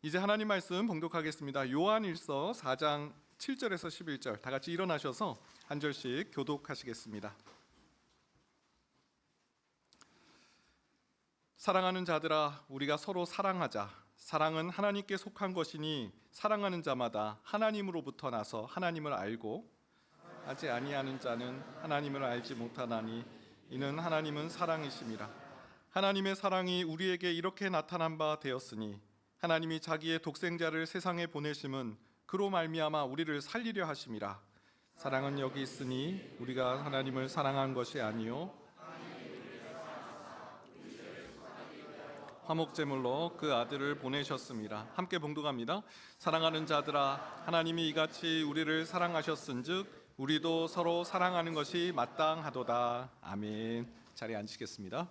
이제 하나님 말씀 봉독하겠습니다. 요한일서 4장 7절에서 11절 다 같이 일어나셔서 한 절씩 교독하시겠습니다. 사랑하는 자들아, 우리가 서로 사랑하자. 사랑은 하나님께 속한 것이니 사랑하는 자마다 하나님으로부터 나서 하나님을 알고 하지 아니하는 자는 하나님을 알지 못하나니 이는 하나님은 사랑이심이라. 하나님의 사랑이 우리에게 이렇게 나타난 바 되었으니 하나님이 자기의 독생자를 세상에 보내심은 그로 말미암아 우리를 살리려 하심이라. 사랑은 여기 있으니 우리가 하나님을 사랑한 것이 아니요 화목제물로 그 아들을 보내셨습니다. 함께 봉독합니다. 사랑하는 자들아, 하나님이 이같이 우리를 사랑하셨은즉 우리도 서로 사랑하는 것이 마땅하도다. 아멘. 자리에 앉으시겠습니다.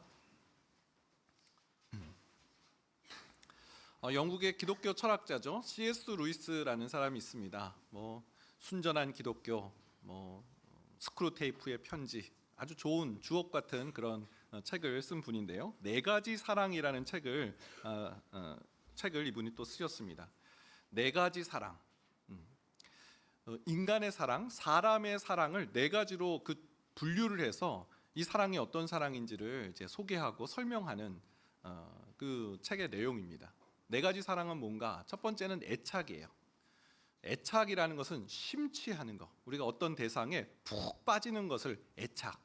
영국의 기독교 철학자죠. C.S. 루이스라는 사람이 있습니다. 순전한 기독교, 스크루테이프의 편지, 아주 좋은 주옥 같은 그런 책을 쓴 분인데요. 네 가지 사랑이라는 책을 이분이 또 쓰셨습니다. 네 가지 사랑, 인간의 사랑, 사람의 사랑을 네 가지로 분류를 해서 이 사랑이 어떤 사랑인지를 이제 소개하고 설명하는 그 책의 내용입니다. 네 가지 사랑은 뭔가? 첫 번째는 애착이에요. 애착이라는 것은 심취하는 것, 우리가 어떤 대상에 푹 빠지는 것을 애착,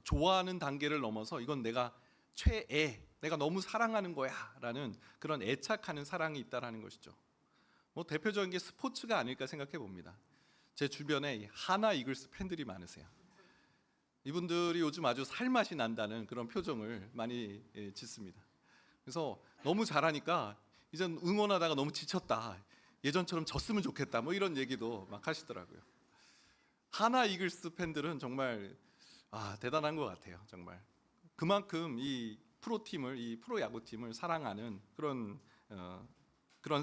좋아하는 단계를 넘어서 이건 내가 최애, 내가 너무 사랑하는 거야 라는 그런 애착하는 사랑이 있다는 것이죠. 대표적인 게 스포츠가 아닐까 생각해 봅니다. 제 주변에 하나 이글스 팬들이 많으세요. 이분들이 요즘 아주 살맛이 난다는 그런 표정을 많이 짓습니다. 그래서 너무 잘하니까 이젠 응원하다가 너무 지쳤다, 예전처럼 졌으면 좋겠다, 이런 얘기도 막 하시더라고요. 하나 이글스 팬들은 정말 대단한 것 같아요. 정말 그만큼 이 프로팀을, 이 프로야구팀을 사랑하는 그런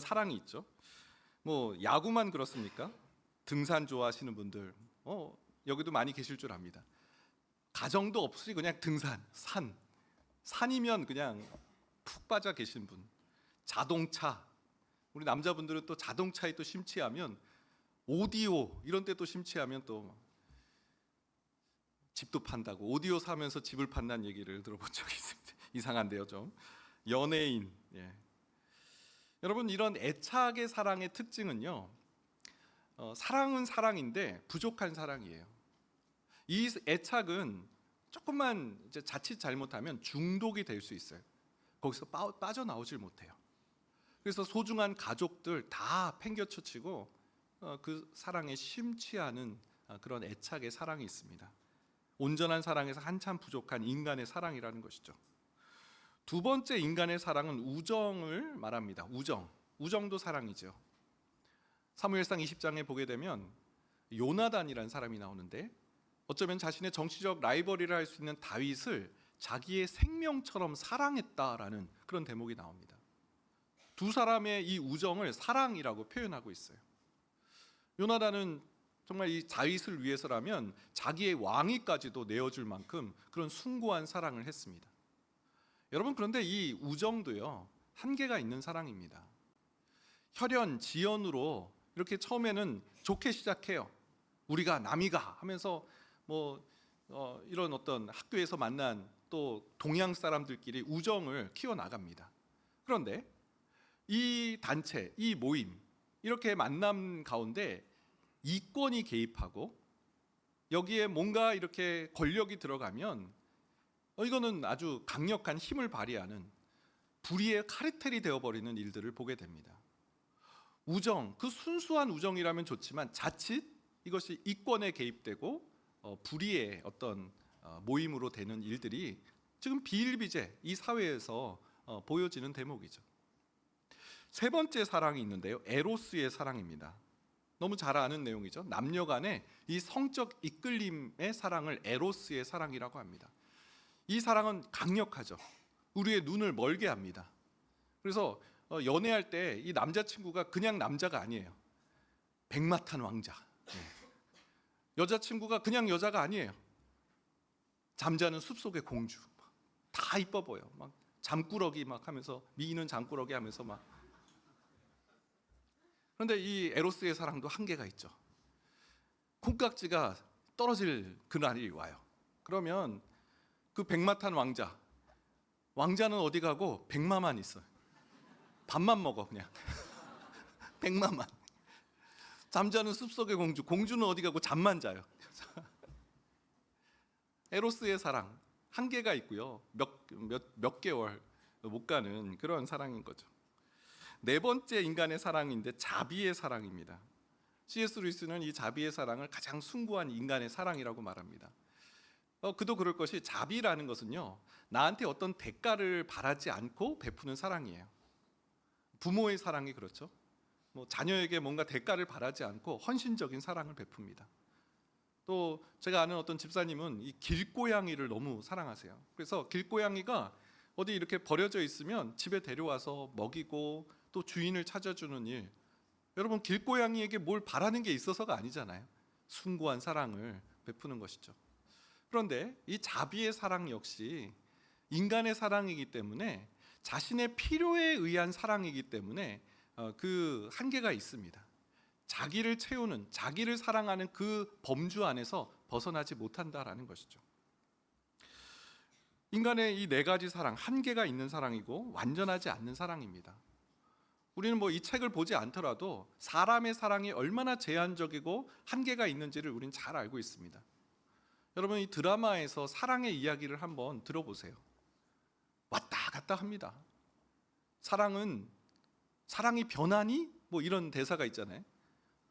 사랑이 있죠. 야구만 그렇습니까? 등산 좋아하시는 분들 여기도 많이 계실 줄 압니다. 가정도 없이 그냥 등산, 산이면 그냥 푹 빠져 계신 분. 자동차, 우리 남자분들은 또 자동차에 또 심취하면, 오디오 이런 데 또 심취하면 또 집도 판다고, 오디오 사면서 집을 판다는 얘기를 들어본 적이 있습니다. 이상한데요, 좀. 연예인. 여러분, 이런 애착의 사랑의 특징은요, 사랑은 사랑인데 부족한 사랑이에요. 이 애착은 조금만 이제 자칫 잘못하면 중독이 될 수 있어요. 거기서 빠져나오질 못해요. 그래서 소중한 가족들 다 팽겨쳐치고 그 사랑에 심취하는 그런 애착의 사랑이 있습니다. 온전한 사랑에서 한참 부족한 인간의 사랑이라는 것이죠. 두 번째 인간의 사랑은 우정을 말합니다. 우정도 사랑이죠. 사무엘상 20장에 보게 되면 요나단이라는 사람이 나오는데, 어쩌면 자신의 정치적 라이벌이라 할 수 있는 다윗을 자기의 생명처럼 사랑했다라는 그런 대목이 나옵니다. 두 사람의 이 우정을 사랑이라고 표현하고 있어요. 요나단은 정말 이 다윗을 위해서라면 자기의 왕위까지도 내어줄 만큼 그런 숭고한 사랑을 했습니다. 여러분, 그런데 이 우정도요, 한계가 있는 사랑입니다. 혈연, 지연으로 이렇게 처음에는 좋게 시작해요. 우리가 남이가 하면서 이런 어떤 학교에서 만난 또 동양 사람들끼리 우정을 키워나갑니다. 그런데 이 단체, 이 모임, 이렇게 만남 가운데 이권이 개입하고 여기에 뭔가 이렇게 권력이 들어가면 이거는 아주 강력한 힘을 발휘하는 불의의 카르텔이 되어버리는 일들을 보게 됩니다. 우정, 그 순수한 우정이라면 좋지만 자칫 이것이 이권에 개입되고 불의의 어떤 모임으로 되는 일들이 지금 비일비재 이 사회에서 보여지는 대목이죠. 세 번째 사랑이 있는데요, 에로스의 사랑입니다. 너무 잘 아는 내용이죠. 남녀 간의 이 성적 이끌림의 사랑을 에로스의 사랑이라고 합니다. 이 사랑은 강력하죠. 우리의 눈을 멀게 합니다. 그래서 연애할 때 이 남자친구가 그냥 남자가 아니에요. 백마탄 왕자. 여자친구가 그냥 여자가 아니에요. 잠자는 숲속의 공주. 다 이뻐 보여. 막 잠꾸러기 막 하면서, 미인은 잠꾸러기 하면서 막 그런데 이 에로스의 사랑도 한계가 있죠. 콩깍지가 떨어질 그날이 와요. 그러면 그 백마 탄 왕자는 어디 가고 백마만 있어요. 밥만 먹어 그냥. 백마만. 잠자는 숲속의 공주는 어디 가고 잠만 자요. 에로스의 사랑 한계가 있고요. 몇 개월 못 가는 그런 사랑인 거죠. 네 번째 인간의 사랑인데 자비의 사랑입니다. C.S. 루이스는 이 자비의 사랑을 가장 숭고한 인간의 사랑이라고 말합니다. 그도 그럴 것이 자비라는 것은요, 나한테 어떤 대가를 바라지 않고 베푸는 사랑이에요. 부모의 사랑이 그렇죠. 자녀에게 뭔가 대가를 바라지 않고 헌신적인 사랑을 베풉니다. 또 제가 아는 어떤 집사님은 이 길고양이를 너무 사랑하세요. 그래서 길고양이가 어디 이렇게 버려져 있으면 집에 데려와서 먹이고 또 주인을 찾아주는 일. 여러분, 길고양이에게 뭘 바라는 게 있어서가 아니잖아요. 숭고한 사랑을 베푸는 것이죠. 그런데 이 자비의 사랑 역시 인간의 사랑이기 때문에, 자신의 필요에 의한 사랑이기 때문에 그 한계가 있습니다. 자기를 채우는, 자기를 사랑하는 그 범주 안에서 벗어나지 못한다라는 것이죠. 인간의 이 네 가지 사랑, 한계가 있는 사랑이고 완전하지 않는 사랑입니다. 우리는 이 책을 보지 않더라도 사람의 사랑이 얼마나 제한적이고 한계가 있는지를 우리는 잘 알고 있습니다. 여러분, 이 드라마에서 사랑의 이야기를 한번 들어보세요. 왔다 갔다 합니다. 사랑이 변하니? 이런 대사가 있잖아요.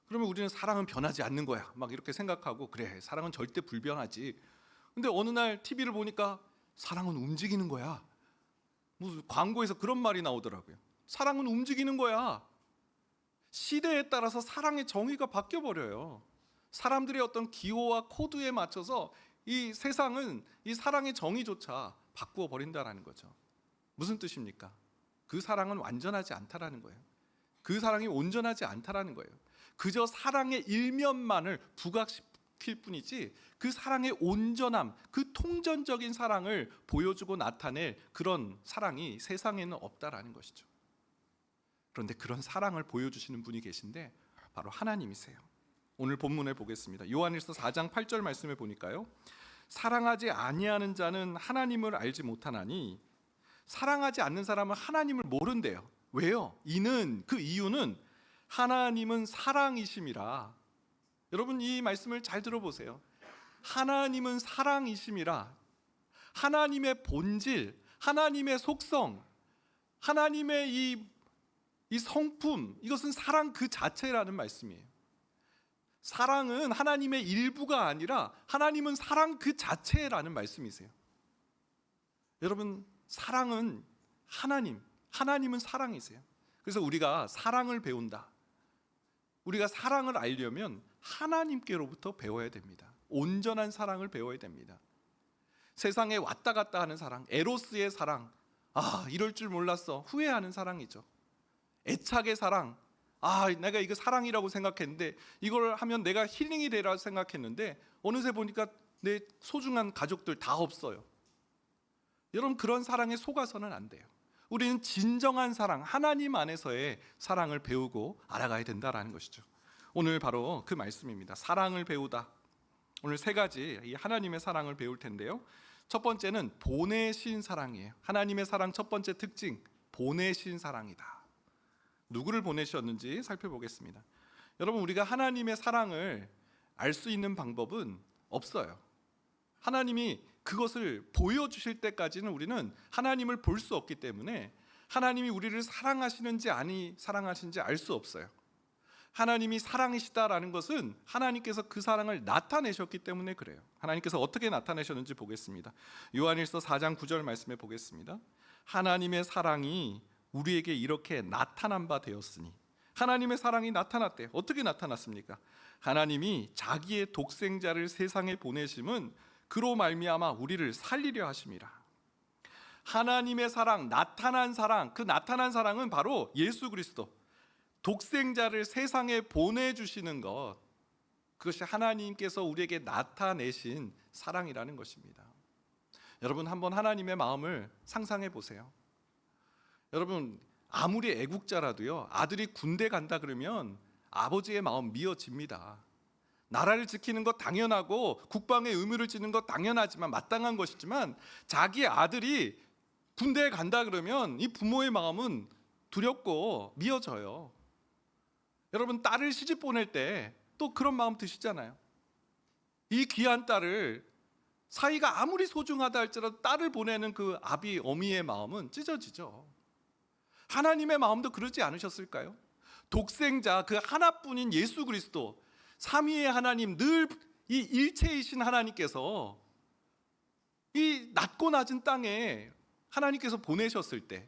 그러면 우리는 사랑은 변하지 않는 거야 막 이렇게 생각하고, 그래, 사랑은 절대 불변하지. 근데 어느 날 TV를 보니까 사랑은 움직이는 거야. 무슨 광고에서 그런 말이 나오더라고요. 사랑은 움직이는 거야. 시대에 따라서 사랑의 정의가 바뀌어 버려요. 사람들의 어떤 기호와 코드에 맞춰서 이 세상은 이 사랑의 정의조차 바꾸어 버린다라는 거죠. 무슨 뜻입니까? 그 사랑은 완전하지 않다라는 거예요. 그 사랑이 온전하지 않다라는 거예요. 그저 사랑의 일면만을 부각시킬 뿐이지 그 사랑의 온전함, 그 통전적인 사랑을 보여주고 나타낼 그런 사랑이 세상에는 없다라는 것이죠. 그런데 그런 사랑을 보여주시는 분이 계신데 바로 하나님이세요. 오늘 본문에 보겠습니다. 요한일서 4장 8절 말씀에 보니까요, 사랑하지 아니하는 자는 하나님을 알지 못하나니, 사랑하지 않는 사람은 하나님을 모른대요. 왜요? 그 이유는 하나님은 사랑이심이라. 여러분, 이 말씀을 잘 들어보세요. 하나님은 사랑이심이라. 하나님의 본질, 하나님의 속성, 하나님의 이 성품, 이것은 사랑 그 자체라는 말씀이에요. 사랑은 하나님의 일부가 아니라 하나님은 사랑 그 자체라는 말씀이세요. 여러분, 사랑은 하나님은 사랑이세요. 그래서 우리가 사랑을 배운다. 우리가 사랑을 알려면 하나님께로부터 배워야 됩니다. 온전한 사랑을 배워야 됩니다. 세상에 왔다 갔다 하는 사랑, 에로스의 사랑, 이럴 줄 몰랐어, 후회하는 사랑이죠. 애착의 사랑, 내가 이거 사랑이라고 생각했는데, 이걸 하면 내가 힐링이 되라 생각했는데 어느새 보니까 내 소중한 가족들 다 없어요. 여러분, 그런 사랑에 속아서는 안 돼요. 우리는 진정한 사랑, 하나님 안에서의 사랑을 배우고 알아가야 된다라는 것이죠. 오늘 바로 그 말씀입니다. 사랑을 배우다. 오늘 세 가지 이 하나님의 사랑을 배울 텐데요. 첫 번째는 보내신 사랑이에요. 하나님의 사랑 첫 번째 특징, 보내신 사랑이다. 누구를 보내셨는지 살펴보겠습니다. 여러분, 우리가 하나님의 사랑을 알 수 있는 방법은 없어요. 하나님이 그것을 보여주실 때까지는 우리는 하나님을 볼 수 없기 때문에 하나님이 우리를 사랑하시는지 아니 사랑하시는지 알 수 없어요. 하나님이 사랑이시다라는 것은 하나님께서 그 사랑을 나타내셨기 때문에 그래요. 하나님께서 어떻게 나타내셨는지 보겠습니다. 요한일서 4장 9절 말씀에 보겠습니다. 하나님의 사랑이 우리에게 이렇게 나타난 바 되었으니. 하나님의 사랑이 나타났대요. 어떻게 나타났습니까? 하나님이 자기의 독생자를 세상에 보내심은 그로 말미암아 우리를 살리려 하심이라. 하나님의 사랑, 나타난 사랑, 그 나타난 사랑은 바로 예수 그리스도, 독생자를 세상에 보내주시는 것, 그것이 하나님께서 우리에게 나타내신 사랑이라는 것입니다. 여러분, 한번 하나님의 마음을 상상해 보세요. 여러분, 아무리 애국자라도요, 아들이 군대 간다 그러면 아버지의 마음 미어집니다. 나라를 지키는 것 당연하고 국방의 의무를 지는 것 당연하지만 마땅한 것이지만 자기 아들이 군대에 간다 그러면 이 부모의 마음은 두렵고 미어져요. 여러분, 딸을 시집 보낼 때 또 그런 마음 드시잖아요. 이 귀한 딸을, 사이가 아무리 소중하다 할지라도 딸을 보내는 그 아비 어미의 마음은 찢어지죠. 하나님의 마음도 그러지 않으셨을까요? 독생자 그 하나뿐인 예수 그리스도, 삼위의 하나님, 늘 이 일체이신 하나님께서 이 낮고 낮은 땅에 하나님께서 보내셨을 때,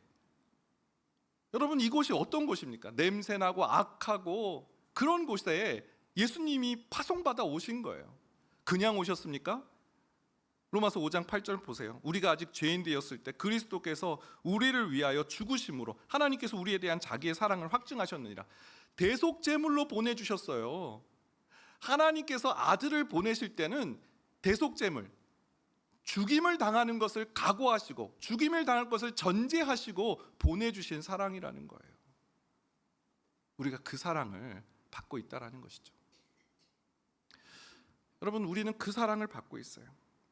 여러분, 이곳이 어떤 곳입니까? 냄새나고 악하고 그런 곳에 예수님이 파송받아 오신 거예요. 그냥 오셨습니까? 로마서 5장 8절 보세요. 우리가 아직 죄인 되었을 때 그리스도께서 우리를 위하여 죽으심으로 하나님께서 우리에 대한 자기의 사랑을 확증하셨느니라. 대속제물로 보내주셨어요. 하나님께서 아들을 보내실 때는 대속제물, 죽임을 당하는 것을 각오하시고 죽임을 당할 것을 전제하시고 보내주신 사랑이라는 거예요. 우리가 그 사랑을 받고 있다라는 것이죠. 여러분, 우리는 그 사랑을 받고 있어요.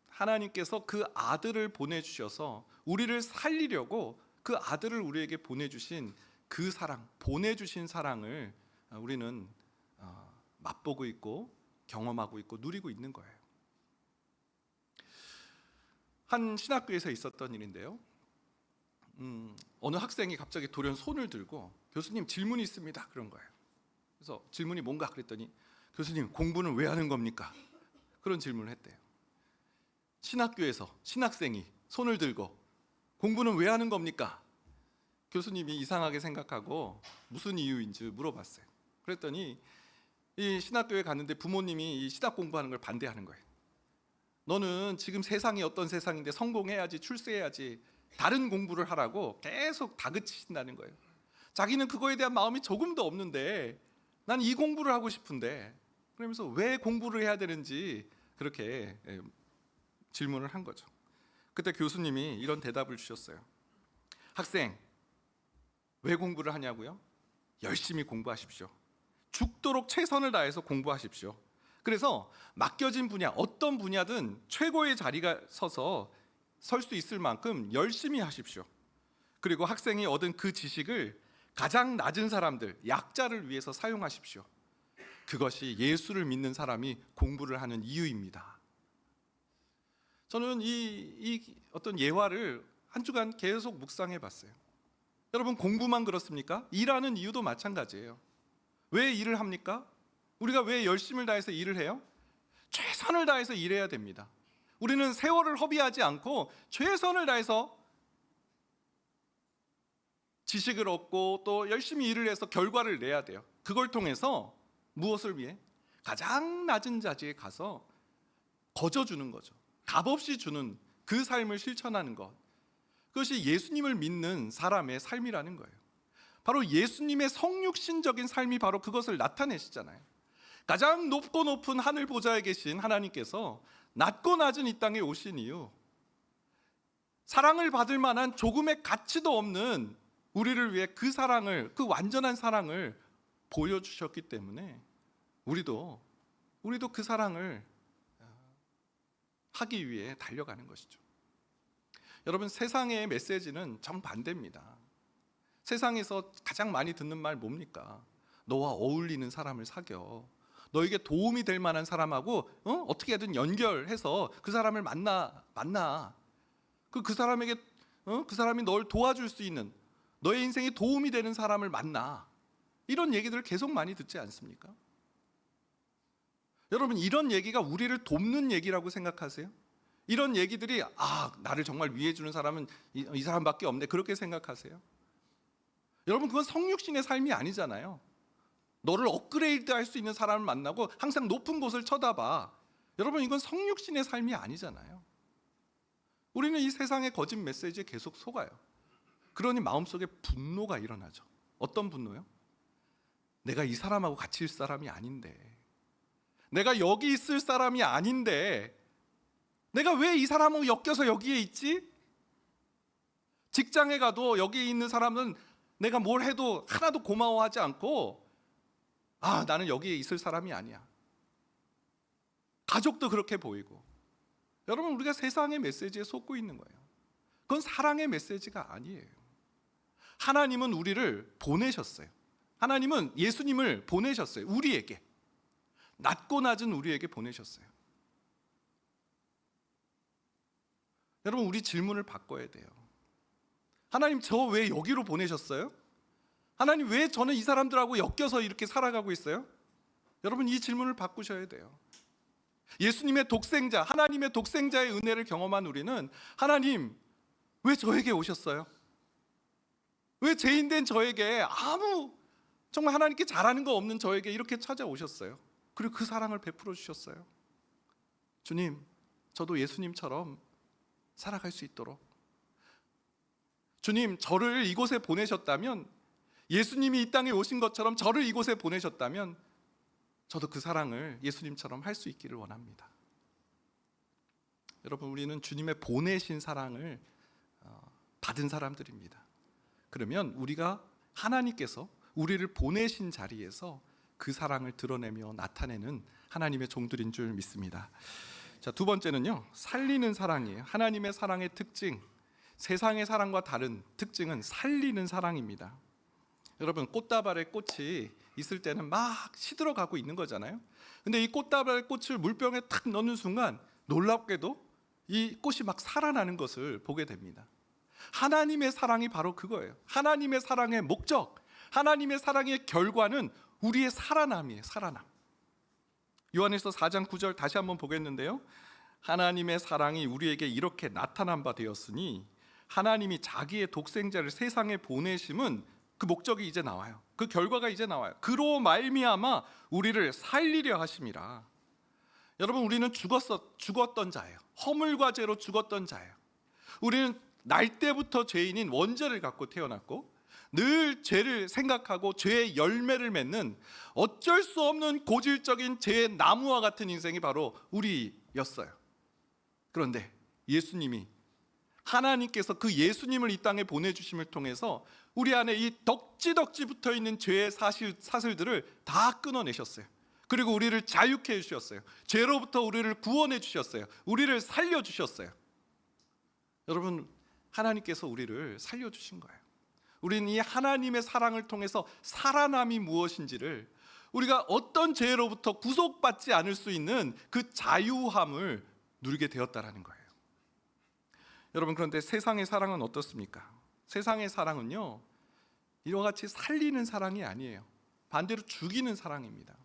하나님께서 그 아들을 보내주셔서 우리를 살리려고 그 아들을 우리에게 보내주신 그 사랑, 보내주신 사랑을 우리는 맛보고 있고 경험하고 있고 누리고 있는 거예요. 한 신학교에서 있었던 일인데요, 어느 학생이 갑자기 돌연 손을 들고 교수님 질문이 있습니다 그런 거예요. 그래서 질문이 뭔가 그랬더니 교수님 공부는 왜 하는 겁니까? 그런 질문을 했대요. 신학교에서 신학생이 손을 들고 공부는 왜 하는 겁니까? 교수님이 이상하게 생각하고 무슨 이유인지 물어봤어요. 그랬더니 이 신학교에 갔는데 부모님이 이 신학 공부하는 걸 반대하는 거예요. 너는 지금 세상이 어떤 세상인데 성공해야지, 출세해야지, 다른 공부를 하라고 계속 다그치신다는 거예요. 자기는 그거에 대한 마음이 조금도 없는데 난 이 공부를 하고 싶은데, 그러면서 왜 공부를 해야 되는지 그렇게 질문을 한 거죠. 그때 교수님이 이런 대답을 주셨어요. 학생, 왜 공부를 하냐고요? 열심히 공부하십시오. 죽도록 최선을 다해서 공부하십시오. 그래서 맡겨진 분야, 어떤 분야든 최고의 자리가 서서 설 수 있을 만큼 열심히 하십시오. 그리고 학생이 얻은 그 지식을 가장 낮은 사람들, 약자를 위해서 사용하십시오. 그것이 예수를 믿는 사람이 공부를 하는 이유입니다. 저는 이 어떤 예화를 한 주간 계속 묵상해 봤어요. 여러분, 공부만 그렇습니까? 일하는 이유도 마찬가지예요. 왜 일을 합니까? 우리가 왜 열심을 다해서 일을 해요? 최선을 다해서 일해야 됩니다. 우리는 세월을 허비하지 않고 최선을 다해서 지식을 얻고 또 열심히 일을 해서 결과를 내야 돼요. 그걸 통해서 무엇을 위해? 가장 낮은 자리에 가서 거저주는 거죠. 값없이 주는 그 삶을 실천하는 것, 그것이 예수님을 믿는 사람의 삶이라는 거예요. 바로 예수님의 성육신적인 삶이 바로 그것을 나타내시잖아요. 가장 높고 높은 하늘 보좌에 계신 하나님께서 낮고 낮은 이 땅에 오신 이유, 사랑을 받을 만한 조금의 가치도 없는 우리를 위해 그 사랑을, 그 완전한 사랑을 보여주셨기 때문에 우리도 그 사랑을 하기 위해 달려가는 것이죠. 여러분, 세상의 메시지는 정반대입니다. 세상에서 가장 많이 듣는 말 뭡니까? 너와 어울리는 사람을 사겨. 너에게 도움이 될 만한 사람하고 어떻게든 연결해서 그 사람을 만나. 그 사람에게 그 사람이 널 도와줄 수 있는, 너의 인생에 도움이 되는 사람을 만나. 이런 얘기들을 계속 많이 듣지 않습니까? 여러분, 이런 얘기가 우리를 돕는 얘기라고 생각하세요? 이런 얘기들이 나를 정말 위해 주는 사람은 이 사람밖에 없네, 그렇게 생각하세요? 여러분, 그건 성육신의 삶이 아니잖아요. 너를 업그레이드 할 수 있는 사람을 만나고 항상 높은 곳을 쳐다봐. 여러분, 이건 성육신의 삶이 아니잖아요. 우리는 이 세상의 거짓 메시지에 계속 속아요. 그러니 마음속에 분노가 일어나죠. 어떤 분노요? 내가 이 사람하고 같이 있을 사람이 아닌데, 내가 여기 있을 사람이 아닌데 내가 왜 이 사람하고 엮여서 여기에 있지? 직장에 가도 여기에 있는 사람은 내가 뭘 해도 하나도 고마워하지 않고 나는 여기에 있을 사람이 아니야. 가족도 그렇게 보이고. 여러분, 우리가 세상의 메시지에 속고 있는 거예요. 그건 사랑의 메시지가 아니에요. 하나님은 우리를 보내셨어요. 하나님은 예수님을 보내셨어요. 우리에게. 낮고 낮은 우리에게 보내셨어요. 여러분, 우리 질문을 바꿔야 돼요. 하나님, 저 왜 여기로 보내셨어요? 하나님, 왜 저는 이 사람들하고 엮여서 이렇게 살아가고 있어요? 여러분, 이 질문을 바꾸셔야 돼요. 예수님의 독생자, 하나님의 독생자의 은혜를 경험한 우리는 하나님, 왜 저에게 오셨어요? 왜 죄인된 저에게, 정말 하나님께 잘하는 거 없는 저에게 이렇게 찾아오셨어요? 그리고 그 사랑을 베풀어 주셨어요. 주님, 저도 예수님처럼 살아갈 수 있도록, 주님, 저를 이곳에 보내셨다면, 예수님이 이 땅에 오신 것처럼 저를 이곳에 보내셨다면 저도 그 사랑을 예수님처럼 할 수 있기를 원합니다. 여러분, 우리는 주님의 보내신 사랑을 받은 사람들입니다. 그러면 우리가 하나님께서 우리를 보내신 자리에서 그 사랑을 드러내며 나타내는 하나님의 종들인 줄 믿습니다. 자, 두 번째는요, 살리는 사랑이에요. 하나님의 사랑의 특징, 세상의 사랑과 다른 특징은 살리는 사랑입니다. 여러분, 꽃다발에 꽃이 있을 때는 막 시들어가고 있는 거잖아요. 근데 이 꽃다발 꽃을 물병에 탁 넣는 순간 놀랍게도 이 꽃이 막 살아나는 것을 보게 됩니다. 하나님의 사랑이 바로 그거예요. 하나님의 사랑의 목적, 하나님의 사랑의 결과는 우리의 살아남이에요. 살아남. 요한일서 4장 9절 다시 한번 보겠는데요. 하나님의 사랑이 우리에게 이렇게 나타난 바 되었으니 하나님이 자기의 독생자를 세상에 보내심은 그 목적이 이제 나와요. 그 결과가 이제 나와요. 그로 말미암아 우리를 살리려 하심이라. 여러분, 우리는 죽었던 자예요. 허물과 죄로 죽었던 자예요. 우리는 날 때부터 죄인인 원죄를 갖고 태어났고 늘 죄를 생각하고 죄의 열매를 맺는 어쩔 수 없는 고질적인 죄의 나무와 같은 인생이 바로 우리였어요. 그런데 예수님이, 하나님께서 그 예수님을 이 땅에 보내주심을 통해서 우리 안에 이 덕지덕지 붙어있는 죄의 사슬들을 다 끊어내셨어요. 그리고 우리를 자유케 해주셨어요. 죄로부터 우리를 구원해 주셨어요. 우리를 살려주셨어요. 여러분, 하나님께서 우리를 살려주신 거예요. 우리는 이 하나님의 사랑을 통해서 살아남이 무엇인지를, 우리가 어떤 죄로부터 구속받지 않을 수 있는 그 자유함을 누리게 되었다라는 거예요. 여러분, 그런데 세상의 사랑은 어떻습니까? 세상의 사랑은요, 이와 같이 살리는 사랑이 아니에요. 반대로 죽이는 사랑입니다.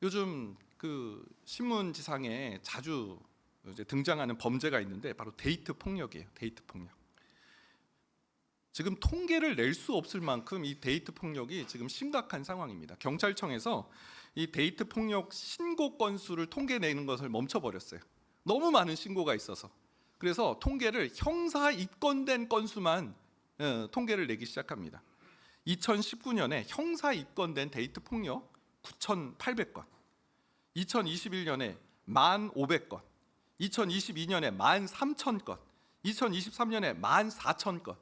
요즘 그 신문지상에 자주 이제 등장하는 범죄가 있는데 바로 데이트 폭력이에요. 데이트 폭력. 지금 통계를 낼 수 없을 만큼 이 데이트 폭력이 지금 심각한 상황입니다. 경찰청에서 이 데이트 폭력 신고 건수를 통계내는 것을 멈춰버렸어요. 너무 많은 신고가 있어서. 그래서 통계를 형사 입건된 건수만 통계를 내기 시작합니다. 2019년에 형사 입건된 데이트 폭력 9,800건, 2021년에 1,500건, 2022년에 13,000건, 2023년에 14,000건.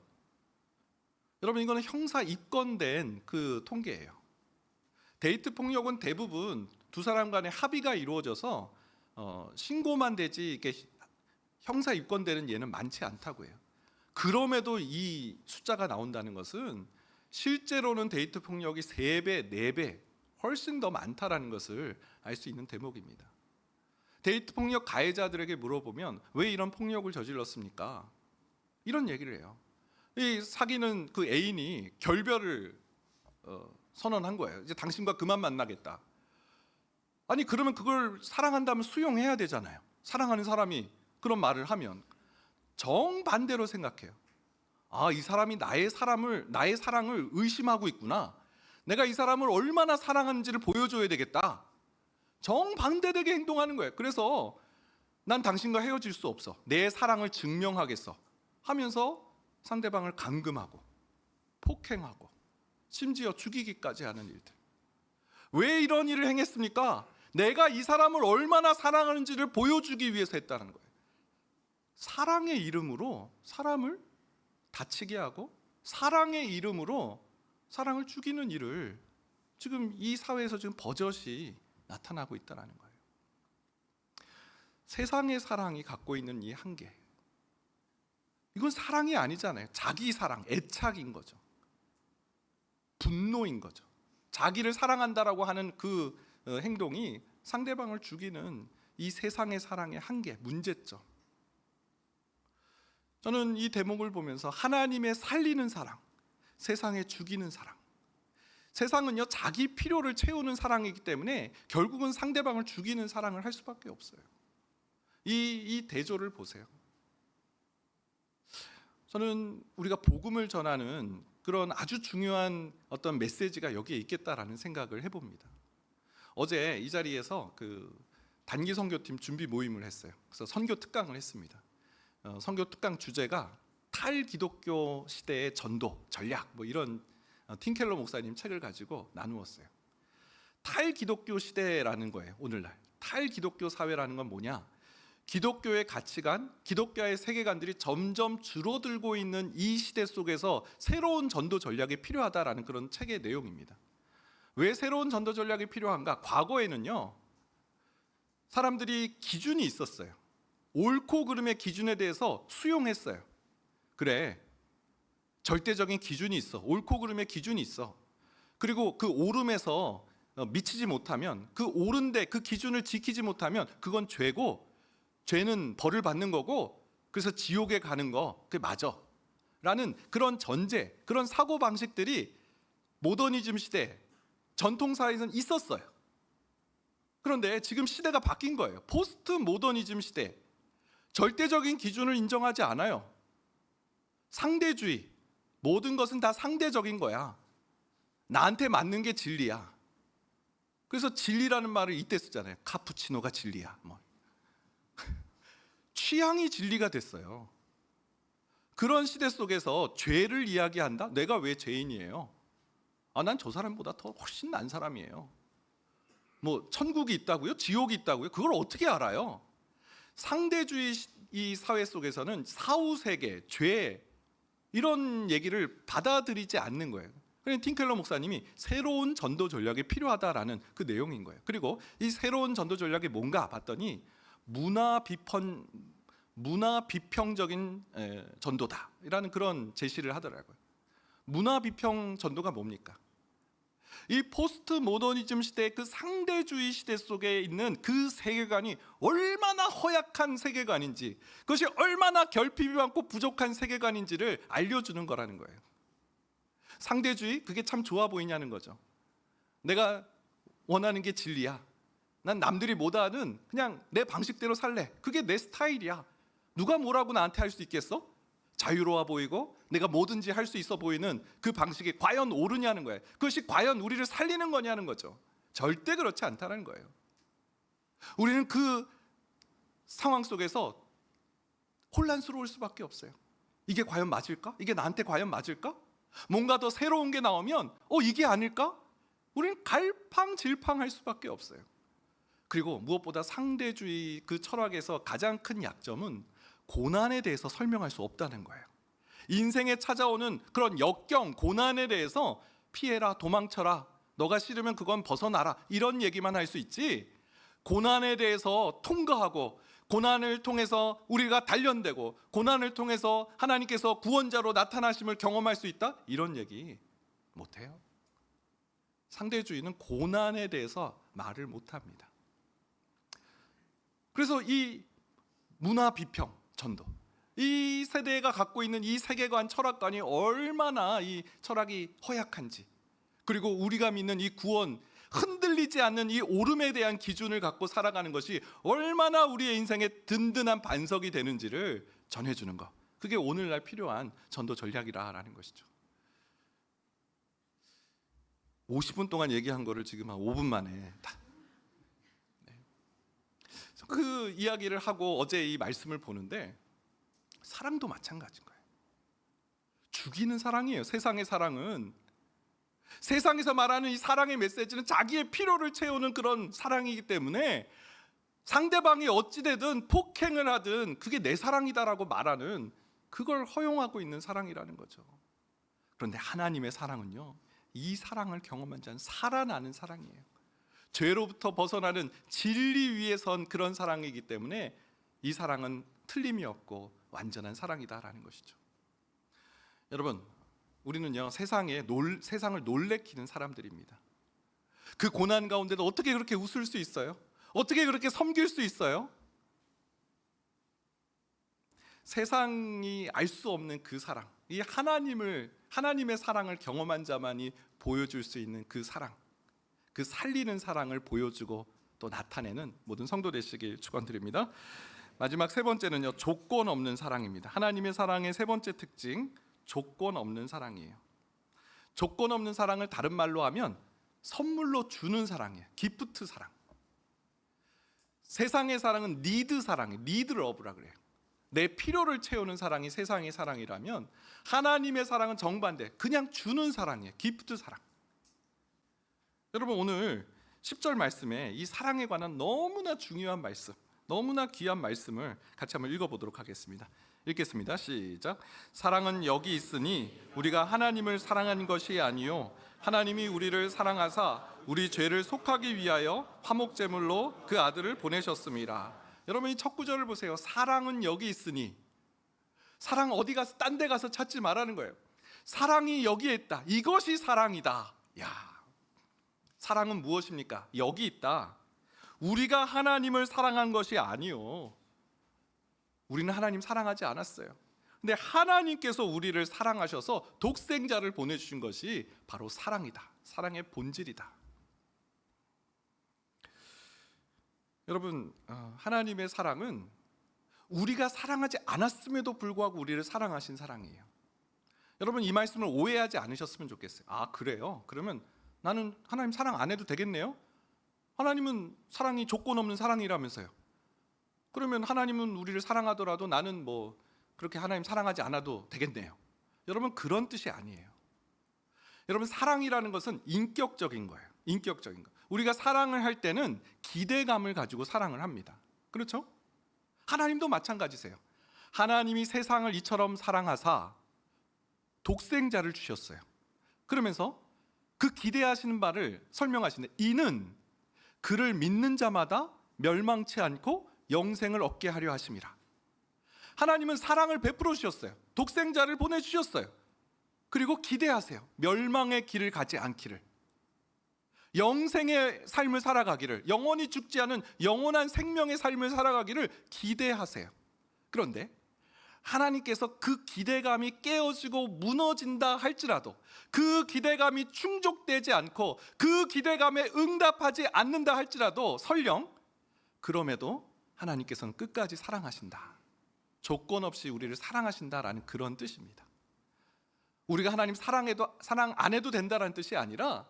여러분, 이거는 형사 입건된 그 통계예요. 데이트 폭력은 대부분 두 사람 간의 합의가 이루어져서 신고만 되지 이게 형사 입건되는 예는 많지 않다고 해요. 그럼에도 이 숫자가 나온다는 것은 실제로는 데이트 폭력이 3배, 4배 훨씬 더 많다라는 것을 알 수 있는 대목입니다. 데이트 폭력 가해자들에게 물어보면 왜 이런 폭력을 저질렀습니까? 이런 얘기를 해요. 이 사귀는 그 애인이 결별을 선언한 거예요. 이제 당신과 그만 만나겠다. 아니, 그러면 그걸 사랑한다면 수용해야 되잖아요. 사랑하는 사람이 그런 말을 하면. 정반대로 생각해요. 이 사람이 나의 사랑을 의심하고 있구나. 내가 이 사람을 얼마나 사랑하는지를 보여줘야 되겠다. 정반대되게 행동하는 거예요. 그래서 난 당신과 헤어질 수 없어. 내 사랑을 증명하겠어 하면서 상대방을 감금하고 폭행하고 심지어 죽이기까지 하는 일들. 왜 이런 일을 행했습니까? 내가 이 사람을 얼마나 사랑하는지를 보여주기 위해서 했다는 거예요. 사랑의 이름으로 사람을 다치게 하고 사랑의 이름으로 사랑을 죽이는 일을 지금 이 사회에서 지금 버젓이 나타나고 있다는 거예요. 세상의 사랑이 갖고 있는 이 한계, 이건 사랑이 아니잖아요. 자기 사랑, 애착인 거죠. 분노인 거죠. 자기를 사랑한다라고 하는 그 행동이 상대방을 죽이는 이 세상의 사랑의 한계, 문제점. 저는 이 대목을 보면서 하나님의 살리는 사랑, 세상에 죽이는 사랑. 세상은요, 자기 필요를 채우는 사랑이기 때문에 결국은 상대방을 죽이는 사랑을 할 수밖에 없어요. 이 대조를 보세요. 저는 우리가 복음을 전하는 그런 아주 중요한 어떤 메시지가 여기에 있겠다라는 생각을 해봅니다. 어제 이 자리에서 그 단기 선교팀 준비 모임을 했어요. 그래서 선교 특강을 했습니다. 선교 특강 주제가 탈기독교 시대의 전도 전략, 뭐 이런 틴켈러 목사님 책을 가지고 나누었어요. 탈기독교 시대라는 거예요. 오늘날 탈기독교 사회라는 건 뭐냐? 기독교의 가치관, 기독교의 세계관들이 점점 줄어들고 있는 이 시대 속에서 새로운 전도 전략이 필요하다라는 그런 책의 내용입니다. 왜 새로운 전도 전략이 필요한가? 과거에는요, 사람들이 기준이 있었어요. 옳고 그름의 기준에 대해서 수용했어요. 그래, 절대적인 기준이 있어. 옳고 그름의 기준이 있어. 그리고 그 옳음에서 미치지 못하면, 그 옳은데 그 기준을 지키지 못하면 그건 죄고, 죄는 벌을 받는 거고, 그래서 지옥에 가는 거 그게 맞아 라는 그런 전제, 그런 사고방식들이 모더니즘 시대, 전통사회에서는 있었어요. 그런데 지금 시대가 바뀐 거예요. 포스트 모더니즘 시대, 절대적인 기준을 인정하지 않아요. 상대주의, 모든 것은 다 상대적인 거야. 나한테 맞는 게 진리야. 그래서 진리라는 말을 이때 쓰잖아요. 카푸치노가 진리야. 뭐. 취향이 진리가 됐어요. 그런 시대 속에서 죄를 이야기한다? 내가 왜 죄인이에요? 난 저 사람보다 더 훨씬 난 사람이에요. 뭐 천국이 있다고요? 지옥이 있다고요? 그걸 어떻게 알아요? 상대주의 이 사회 속에서는 사후세계, 죄 이런 얘기를 받아들이지 않는 거예요. 그래서 틴켈러 목사님이 새로운 전도 전략이 필요하다라는 그 내용인 거예요. 그리고 이 새로운 전도 전략이 뭔가 봤더니 문화 비평적인 전도다라는 그런 제시를 하더라고요. 문화 비평 전도가 뭡니까? 이 포스트 모더니즘 시대의 그 상대주의 시대 속에 있는 그 세계관이 얼마나 허약한 세계관인지, 그것이 얼마나 결핍이 많고 부족한 세계관인지를 알려주는 거라는 거예요. 상대주의, 그게 참 좋아 보이냐는 거죠. 내가 원하는 게 진리야. 난 남들이 못하는 그냥 내 방식대로 살래. 그게 내 스타일이야. 누가 뭐라고 나한테 할 수 있겠어? 자유로워 보이고 내가 뭐든지 할 수 있어 보이는 그 방식이 과연 옳으냐는 거예요. 그것이 과연 우리를 살리는 거냐는 거죠. 절대 그렇지 않다는 거예요. 우리는 그 상황 속에서 혼란스러울 수밖에 없어요. 이게 과연 맞을까? 이게 나한테 과연 맞을까? 뭔가 더 새로운 게 나오면 이게 아닐까? 우리는 갈팡질팡할 수밖에 없어요. 그리고 무엇보다 상대주의 그 철학에서 가장 큰 약점은 고난에 대해서 설명할 수 없다는 거예요. 인생에 찾아오는 그런 역경, 고난에 대해서 피해라, 도망쳐라, 너가 싫으면 그건 벗어나라, 이런 얘기만 할 수 있지, 고난에 대해서 통과하고 고난을 통해서 우리가 단련되고 고난을 통해서 하나님께서 구원자로 나타나심을 경험할 수 있다? 이런 얘기 못해요. 상대주의는 고난에 대해서 말을 못합니다. 그래서 이 문화 비평 전도, 이 세대가 갖고 있는 이 세계관, 철학관이 얼마나 이 철학이 허약한지, 그리고 우리가 믿는 이 구원, 흔들리지 않는 이 옳음에 대한 기준을 갖고 살아가는 것이 얼마나 우리의 인생에 든든한 반석이 되는지를 전해주는 것, 그게 오늘날 필요한 전도 전략이라는 것이죠. 50분 동안 얘기한 거를 지금 한 5분 만에 그 이야기를 하고 어제 이 말씀을 보는데, 사랑도 마찬가지인 거예요. 죽이는 사랑이에요. 세상의 사랑은, 세상에서 말하는 이 사랑의 메시지는 자기의 필요를 채우는 그런 사랑이기 때문에 상대방이 어찌되든 폭행을 하든 그게 내 사랑이다라고 말하는, 그걸 허용하고 있는 사랑이라는 거죠. 그런데 하나님의 사랑은요, 이 사랑을 경험한 자는 살아나는 사랑이에요. 죄로부터 벗어나는 진리 위에 선 그런 사랑이기 때문에 이 사랑은 틀림이 없고 완전한 사랑이다라는 것이죠. 여러분, 우리는요 세상을 놀래키는 사람들입니다. 그 고난 가운데도 어떻게 그렇게 웃을 수 있어요? 어떻게 그렇게 섬길 수 있어요? 세상이 알 수 없는 그 사랑, 이 하나님의 사랑을 경험한 자만이 보여줄 수 있는 그 사랑, 그 살리는 사랑을 보여주고 또 나타내는 모든 성도 되시길 축원드립니다. 마지막 세 번째는요, 조건 없는 사랑입니다. 하나님의 사랑의 세 번째 특징, 조건 없는 사랑이에요. 조건 없는 사랑을 다른 말로 하면 선물로 주는 사랑이에요. 기프트 사랑. 세상의 사랑은 니드 사랑이에요. 니드 러브라 그래요. 내 필요를 채우는 사랑이 세상의 사랑이라면 하나님의 사랑은 정반대, 그냥 주는 사랑이에요. 기프트 사랑. 여러분, 오늘 10절 말씀에 이 사랑에 관한 너무나 중요한 말씀, 너무나 귀한 말씀을 같이 한번 읽어보도록 하겠습니다. 읽겠습니다. 시작. 사랑은 여기 있으니 우리가 하나님을 사랑한 것이 아니요 하나님이 우리를 사랑하사 우리 죄를 속하기 위하여 화목제물로 그 아들을 보내셨습니다. 여러분, 이 첫 구절을 보세요. 사랑은 여기 있으니. 사랑 어디 가서 딴 데 가서 찾지 말라는 거예요. 사랑이 여기에 있다. 이것이 사랑이다. 야, 사랑은 무엇입니까? 여기 있다. 우리가 하나님을 사랑한 것이 아니요, 우리는 하나님 사랑하지 않았어요. 근데 하나님께서 우리를 사랑하셔서 독생자를 보내주신 것이 바로 사랑이다. 사랑의 본질이다. 여러분, 하나님의 사랑은 우리가 사랑하지 않았음에도 불구하고 우리를 사랑하신 사랑이에요. 여러분, 이 말씀을 오해하지 않으셨으면 좋겠어요. 아, 그래요? 그러면 나는 하나님 사랑 안 해도 되겠네요? 하나님은 사랑이 조건 없는 사랑이라면서요. 그러면 하나님은 우리를 사랑하더라도 나는 뭐 그렇게 하나님 사랑하지 않아도 되겠네요. 여러분, 그런 뜻이 아니에요. 여러분, 사랑이라는 것은 인격적인 거예요. 인격적인 거. 우리가 사랑을 할 때는 기대감을 가지고 사랑을 합니다. 그렇죠? 하나님도 마찬가지세요. 하나님이 세상을 이처럼 사랑하사 독생자를 주셨어요. 그러면서 그 기대하시는 바를 설명하시는데, 이는 그를 믿는 자마다 멸망치 않고 영생을 얻게 하려 하심이라. 하나님은 사랑을 베풀어 주셨어요. 독생자를 보내주셨어요. 그리고 기대하세요. 멸망의 길을 가지 않기를, 영생의 삶을 살아가기를, 영원히 죽지 않은 영원한 생명의 삶을 살아가기를 기대하세요. 그런데 하나님께서 그 기대감이 깨어지고 무너진다 할지라도, 그 기대감이 충족되지 않고 그 기대감에 응답하지 않는다 할지라도 설령 그럼에도 하나님께서는 끝까지 사랑하신다, 조건 없이 우리를 사랑하신다라는 그런 뜻입니다. 우리가 하나님 사랑 안 해도 된다라는 뜻이 아니라,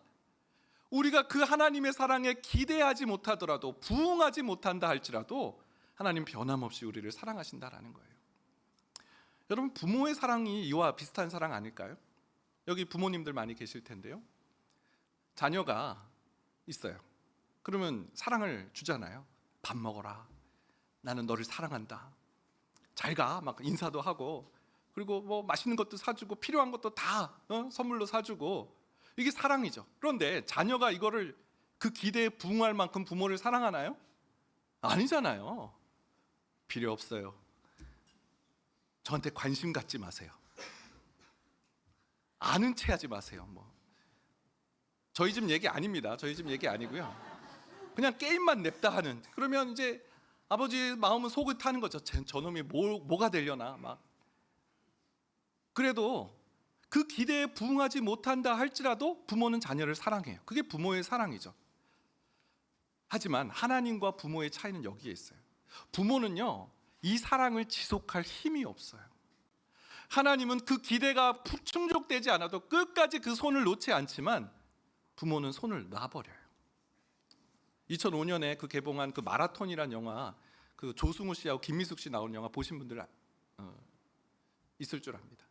우리가 그 하나님의 사랑에 기대하지 못하더라도, 부응하지 못한다 할지라도 하나님 변함없이 우리를 사랑하신다라는 거예요. 여러분, 부모의 사랑이 이와 비슷한 사랑 아닐까요? 여기 부모님들 많이 계실 텐데요. 자녀가 있어요. 그러면 사랑을 주잖아요. 밥 먹어라, 나는 너를 사랑한다, 잘 가, 막 인사도 하고, 그리고 뭐 맛있는 것도 사주고 필요한 것도 다 선물로 사주고, 이게 사랑이죠. 그런데 자녀가 이거를 그 기대에 부응할 만큼 부모를 사랑하나요? 아니잖아요. 필요 없어요, 저한테 관심 갖지 마세요, 아는 체 하지 마세요. 뭐 저희 집 얘기 아닙니다. 저희 집 얘기 아니고요. 그냥 게임만 냅다 하는. 그러면 이제 아버지 마음은 속을 타는 거죠. 저놈이 뭐가 되려나 막. 그래도 그 기대에 부응하지 못한다 할지라도 부모는 자녀를 사랑해요. 그게 부모의 사랑이죠. 하지만 하나님과 부모의 차이는 여기에 있어요. 부모는요, 이 사랑을 지속할 힘이 없어요. 하나님은 그 기대가 충족되지 않아도 끝까지 그 손을 놓지 않지만 부모는 손을 놔버려요. 2005년에 그 개봉한 그 마라톤이란 영화, 그 조승우 씨하고 김미숙 씨 나온 영화 보신 분들 있을 줄 압니다.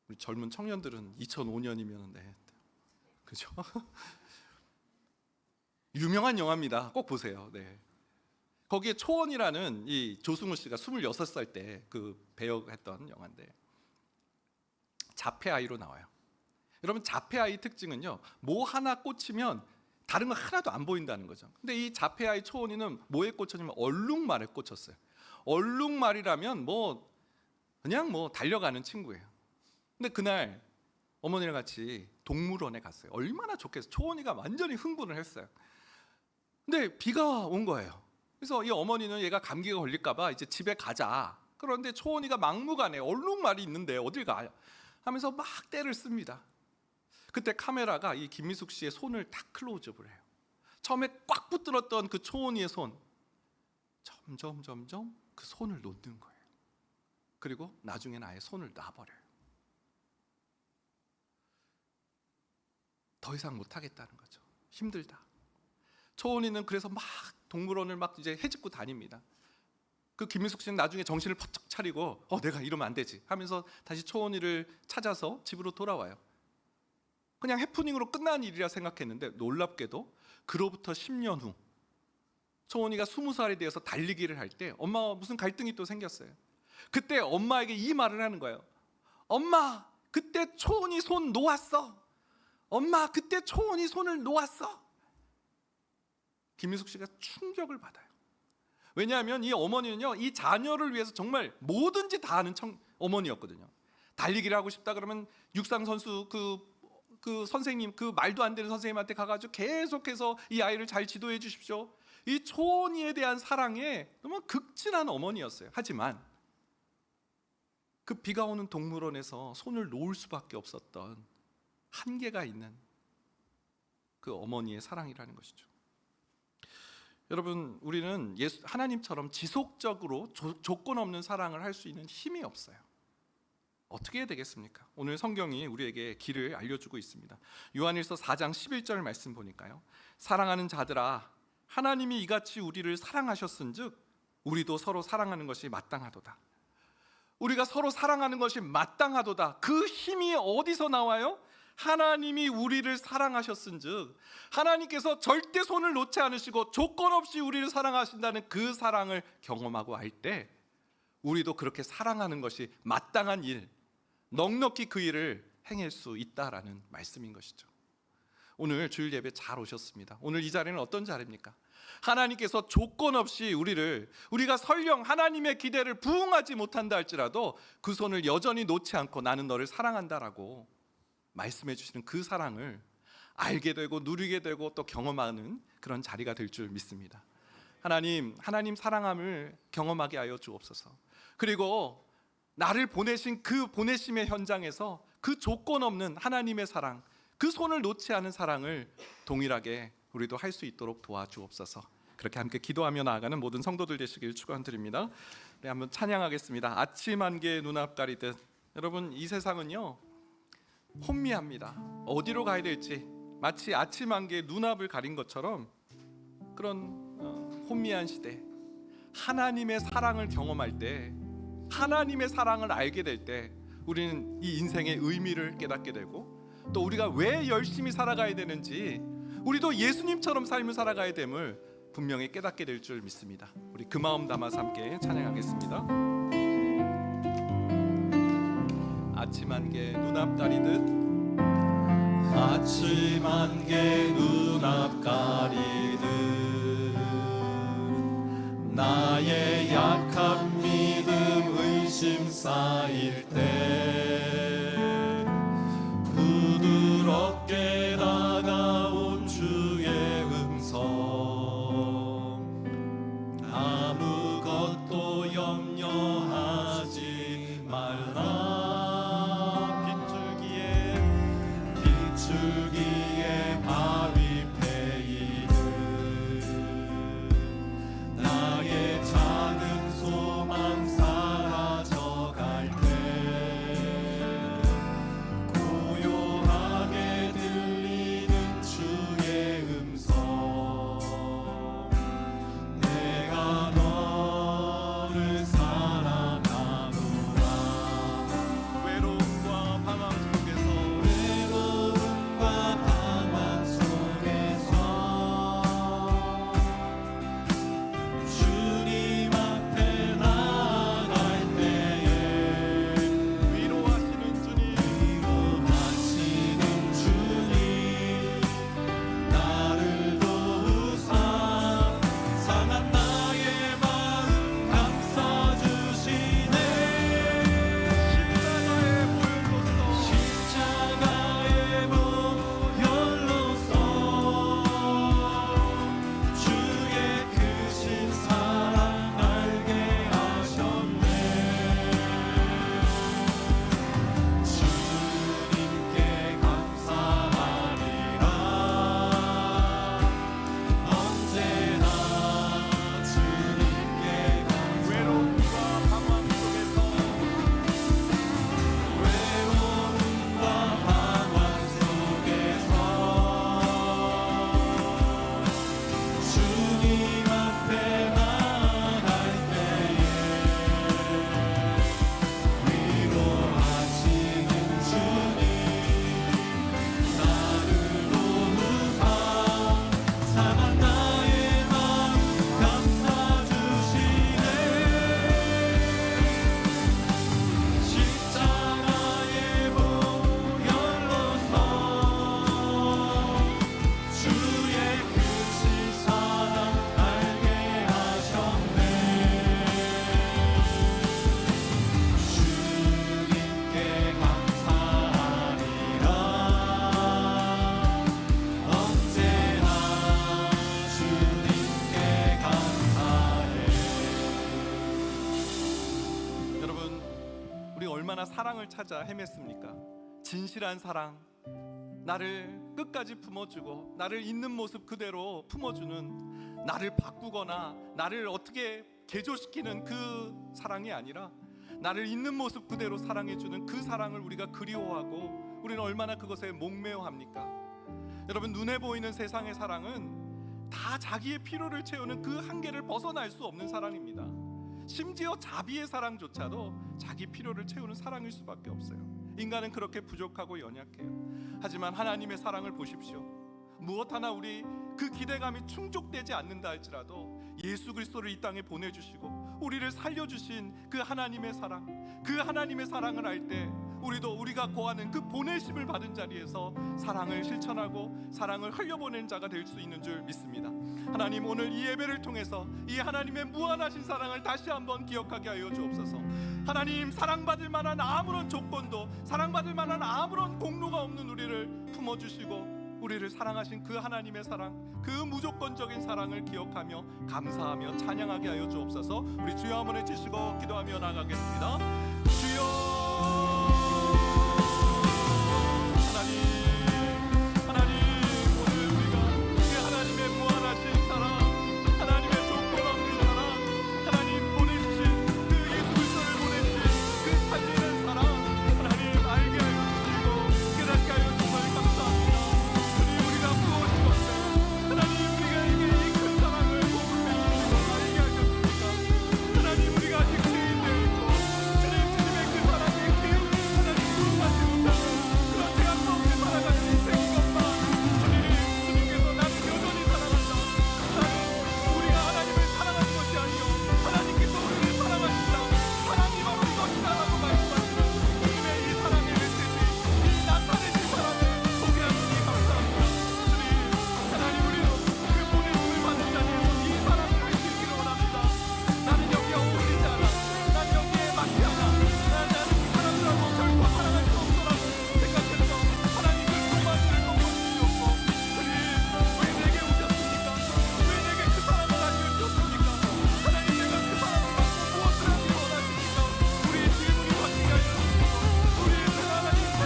우리 젊은 청년들은 2005년이면 네, 그죠? 유명한 영화입니다. 꼭 보세요. 네. 거기에 초원이라는 이 조승우 씨가 26살 때 그 배역했던 영화인데, 자폐아이로 나와요. 여러분, 자폐아이 특징은요, 뭐 하나 꽂히면 다른 거 하나도 안 보인다는 거죠. 근데 이 자폐아이 초원이는 뭐에 꽂혔냐면 얼룩말에 꽂혔어요. 얼룩말이라면 그냥 달려가는 친구예요. 근데 그날 어머니랑 같이 동물원에 갔어요. 얼마나 좋겠어요. 초원이가 완전히 흥분을 했어요. 근데 비가 온 거예요. 그래서 이 어머니는 얘가 감기가 걸릴까 봐 이제 집에 가자. 그런데 초원이가 막무가내 얼룩말이 있는데 어딜 가요? 하면서 막 떼를 씁니다. 그때 카메라가 이 김미숙 씨의 손을 딱 클로즈업을 해요. 처음에 꽉 붙들었던 그 초원이의 손, 점점 그 손을 놓는 거예요. 그리고 나중에는 아예 손을 놔버려요. 더 이상 못하겠다는 거죠. 힘들다. 초원이는 그래서 막 동물원을 막 이제 헤집고 다닙니다. 그 김민숙 씨는 나중에 정신을 퍼쩍 차리고 내가 이러면 안 되지 하면서 다시 초원이를 찾아서 집으로 돌아와요. 그냥 해프닝으로 끝난 일이라 생각했는데 놀랍게도 그로부터 10년 후 초원이가 20살이 되어서 달리기를 할 때 엄마와 무슨 갈등이 또 생겼어요. 그때 엄마에게 이 말을 하는 거예요. 엄마, 그때 초원이 손 놓았어. 엄마, 그때 초원이 손을 놓았어. 김민숙 씨가 충격을 받아요. 왜냐하면 이 어머니는요, 이 자녀를 위해서 정말 뭐든지 다 하는 어머니였거든요. 달리기를 하고 싶다 그러면 육상 선수 그 선생님, 그 말도 안 되는 선생님한테 가가지고 계속해서 이 아이를 잘 지도해 주십시오. 이 초원이에 대한 사랑에 너무 극진한 어머니였어요. 하지만 그 비가 오는 동물원에서 손을 놓을 수밖에 없었던 한계가 있는 그 어머니의 사랑이라는 것이죠. 여러분, 우리는 하나님처럼 지속적으로 조건 없는 사랑을 할 수 있는 힘이 없어요. 어떻게 해야 되겠습니까? 오늘 성경이 우리에게 길을 알려주고 있습니다. 요한일서 4장 11절 말씀 보니까요, 사랑하는 자들아, 하나님이 이같이 우리를 사랑하셨은즉 우리도 서로 사랑하는 것이 마땅하도다. 우리가 서로 사랑하는 것이 마땅하도다. 그 힘이 어디서 나와요? 하나님이 우리를 사랑하셨은즉, 하나님께서 절대 손을 놓지 않으시고 조건 없이 우리를 사랑하신다는 그 사랑을 경험하고 할 때 우리도 그렇게 사랑하는 것이 마땅한 일, 넉넉히 그 일을 행할 수 있다라는 말씀인 것이죠. 오늘 주일 예배 잘 오셨습니다. 오늘 이 자리는 어떤 자리입니까? 하나님께서 조건 없이 우리가 설령 하나님의 기대를 부응하지 못한다 할지라도 그 손을 여전히 놓지 않고 나는 너를 사랑한다라고 말씀해 주시는 그 사랑을 알게 되고 누리게 되고 또 경험하는 그런 자리가 될 줄 믿습니다. 하나님 사랑함을 경험하게 하여 주옵소서. 그리고 나를 보내신 그 보내심의 현장에서 그 조건 없는 하나님의 사랑, 그 손을 놓지 않은 사랑을 동일하게 우리도 할 수 있도록 도와주옵소서. 그렇게 함께 기도하며 나아가는 모든 성도들 되시길 축원드립니다. 네, 한번 찬양하겠습니다. 아침 안개의 눈앞 가리듯. 여러분, 이 세상은요 혼미합니다. 어디로 가야 될지 마치 아침 안개의 눈앞을 가린 것처럼 그런 혼미한 시대, 하나님의 사랑을 경험할 때, 하나님의 사랑을 알게 될 때 우리는 이 인생의 의미를 깨닫게 되고, 또 우리가 왜 열심히 살아가야 되는지, 우리도 예수님처럼 삶을 살아가야 됨을 분명히 깨닫게 될 줄 믿습니다. 우리 그 마음 담아서 함께 찬양하겠습니다. 아침 안개 눈앞 가리듯, 아침 안개 눈앞 가리듯 나의 약한 믿음 의심 쌓일 때 부드럽게 다가온 주의 음성, 아무것도 염려하지 말라. 빗줄기에 바위 패이듯 나의 작은 소망 사라져갈 때 고요하게 들리는 주의 음성, 내가 너를 사랑하노라. 외로움과 방황 속에서 외로움과 사랑을 찾아 헤맸습니까? 진실한 사랑, 나를 끝까지 품어주고 나를 있는 모습 그대로 품어주는, 나를 바꾸거나 나를 어떻게 개조시키는 그 사랑이 아니라 나를 있는 모습 그대로 사랑해주는 그 사랑을 우리가 그리워하고 우리는 얼마나 그것에 목매어합니까? 여러분, 눈에 보이는 세상의 사랑은 다 자기의 필요를 채우는 그 한계를 벗어날 수 없는 사랑입니다. 심지어 자비의 사랑조차도 자기 필요를 채우는 사랑일 수밖에 없어요. 인간은 그렇게 부족하고 연약해요. 하지만 하나님의 사랑을 보십시오. 무엇 하나 우리 그 기대감이 충족되지 않는다 할지라도 예수 그리스도를 이 땅에 보내주시고 우리를 살려주신 그 하나님의 사랑, 그 하나님의 사랑을 알 때 우리도 우리가 고하는 그 보내심을 받은 자리에서 사랑을 실천하고 사랑을 흘려보낸 자가 될 수 있는 줄 믿습니다. 하나님, 오늘 이 예배를 통해서 이 하나님의 무한하신 사랑을 다시 한번 기억하게 하여 주옵소서. 하나님, 사랑받을 만한 아무런 조건도, 사랑받을 만한 아무런 공로가 없는 우리를 품어주시고 우리를 사랑하신 그 하나님의 사랑, 그 무조건적인 사랑을 기억하며 감사하며 찬양하게 하여 주옵소서. 우리 주여 한번 해주시고 기도하며 나가겠습니다. 주여, 하나님, 오늘 우리가 그 하나님의 무한하신 사랑, 하나님의 조건 없는 사랑, 하나님 보내주신 그 예수 그리스도를 보내주신 그 살리는 사랑, 하나님 알게 하여 주시고 깨닫게 하여 정말 감사합니다. 주님, 우리가 무엇이었어요? 하나님, 우리에게 이 큰 사랑을 공급해 주시고 알게 하셨습니까? 하나님, 우리가 아직 죄인되어 있고 주님의 그 사랑의 기운이 하나님 구원하지 못하는 그런 대학도 없이 살아가는 인생인 것만 주님께서 나를 여전히 사랑한다. 나는 우리가 하나님을 사랑하는 것이 아니요 하나님께서 우리를 사랑하신다. 사랑이 바로 이것이다라고 말씀하시는 주님의 이 사랑의 메시지, 이 나타내신 사랑을 보게 하시니 감사합니다. 주님, 하나님, 우리도 그 보내심을 받은 자리에서 이 사랑을 외치기를 원합니다. 나는 여기에 어울리지 않아, 난 여기에 맞지 않아, 나는 이 사람들하고 결코 사랑할 수 없어라고 생각했던 하나님 그 도마들을 넘어주시옵고, 주님, 왜 내게 오셨습니까? 왜 내게 그 사랑을 알려주셨습니까? 하나님, 내가 그 사랑을 받고 무엇을 하기 원하십니까? 우리의 질문이 받게 하여 주시고 우리의 생활하는 인생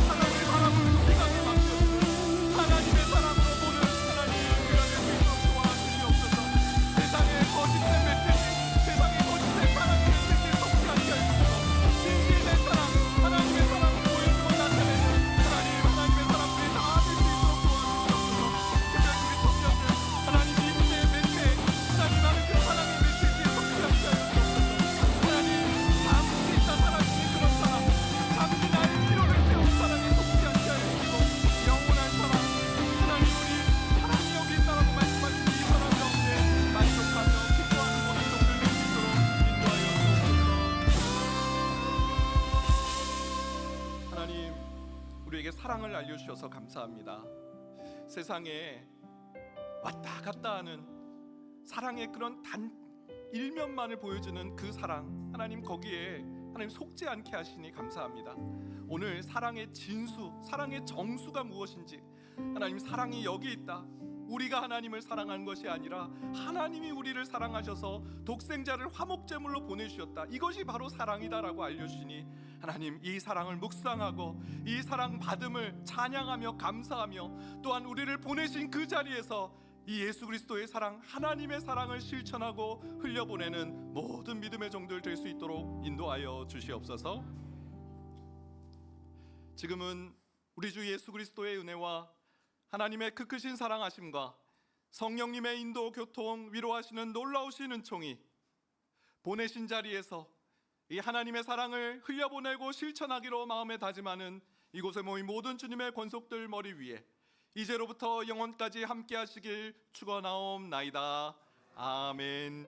사랑을 바라보는 시각에 맡겨주는 하나님의 사랑으로 보는 하나님 우리가 될 수 있도록 도와주시옵소서. 세상의 거짓된 메시지, 세상의 거짓된 사랑의 메시지에 속지 않게 해주시고 진실된 사랑, 하나님의 사랑을 보여주고 나타내는 하나님의 사랑 우리 다 될 수 있도록 도와주시옵소서. 특별히 우리 청년들, 하나님 이 시대의 매체, 하나님 나는 그 사랑의 메시지에 속지 않게 하여 주옵소서. 하나님, 잠시 있다 사라지는 그런 사랑, 잠시 나의 필요를 채운 사랑에 속지 않게 하여 주시고 영원한 사랑, 하나님 우리 사랑이 여기 있다라고 말씀하신 이 사랑 가운데 만족하며 기뻐하는 모든 종들 될 수 있도록 인도하여 주옵소서. 하나님, 우리에게 사랑을 알려주셔서 감사합니다. 세상에 왔다 갔다 하는 사랑의 그런 단 일면만을 보여주는 그 사랑, 하나님 거기에 하나님 속지 않게 하시니 감사합니다. 오늘 사랑의 진수, 사랑의 정수가 무엇인지, 하나님 사랑이 여기 있다, 우리가 하나님을 사랑한 것이 아니라 하나님이 우리를 사랑하셔서 독생자를 화목제물로 보내주셨다, 이것이 바로 사랑이다라고 알려주시니 하나님 이 사랑을 묵상하고 이 사랑 받음을 찬양하며 감사하며 또한 우리를 보내신 그 자리에서 이 예수 그리스도의 사랑, 하나님의 사랑을 실천하고 흘려보내는 모든 믿음의 종들 될 수 있도록 인도하여 주시옵소서. 지금은 우리 주 예수 그리스도의 은혜와 하나님의 그 크신 사랑하심과 성령님의 인도, 교통, 위로하시는 놀라우신 은총이 보내신 자리에서 이 하나님의 사랑을 흘려보내고 실천하기로 마음에 다짐하는 이곳에 모인 모든 주님의 권속들 머리 위에 이제로부터 영원까지 함께 하시길 축원하옵나이다. 아멘.